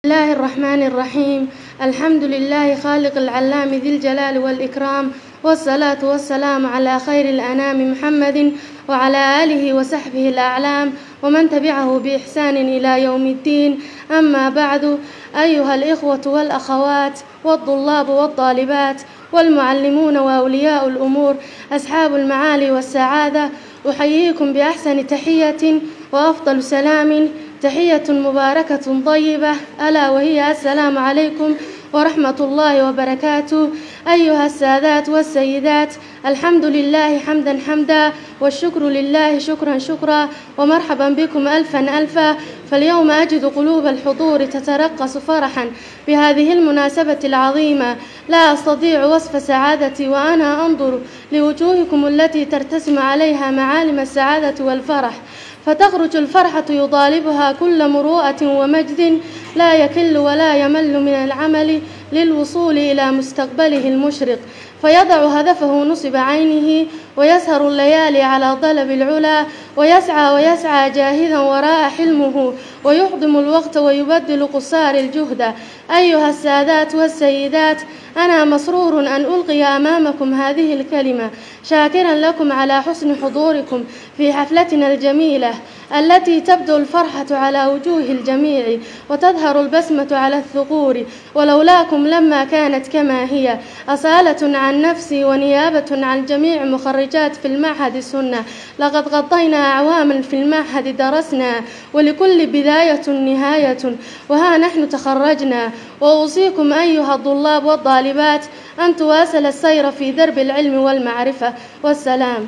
بسم الله الرحمن الرحيم. الحمد لله خالق العلام ذي الجلال والإكرام، والصلاة والسلام على خير الأنام محمد وعلى آله وصحبه الأعلام ومن تبعه بإحسان إلى يوم الدين. أما بعد، أيها الإخوة والأخوات والطلاب والطالبات والمعلمون وأولياء الأمور أصحاب المعالي والسعادة، أحييكم بأحسن تحية وأفضل سلام، تحية مباركة طيبة، ألا وهي السلام عليكم ورحمة الله وبركاته. أيها السادات والسيدات، الحمد لله حمدا حمدا، والشكر لله شكرا شكرا، ومرحبا بكم ألفا ألفا. فاليوم أجد قلوب الحضور تترقص فرحا بهذه المناسبة العظيمة، لا أستطيع وصف سعادتي وأنا أنظر لوجوهكم التي ترتسم عليها معالم السعادة والفرح، فتخرج الفرحة يطالبها كل مروءة ومجد، لا يكل ولا يمل من العمل للوصول إلى مستقبله المشرق، فيضع هدفه نصب عينه ويسهر الليالي على طلب العلا، ويسعى جاهدا وراء حلمه، ويقدم الوقت ويبدل قصار الجهد. أيها السادات والسيدات، أنا مسرور أن ألقي أمامكم هذه الكلمة، شاكرا لكم على حسن حضوركم في حفلتنا الجميلة التي تبدو الفرحة على وجوه الجميع وتظهر البسمة على الثغور، ولولاكم لما كانت كما هي. أصالة عن نفسي ونيابة عن جميع مخرجات في المعهد السنة، لقد قضينا أعواما في المعهد درسنا، ولكل بداية نهاية، وها نحن تخرجنا. وأوصيكم أيها الطلاب والطالبات أن تواصل السير في درب العلم والمعرفة. والسلام.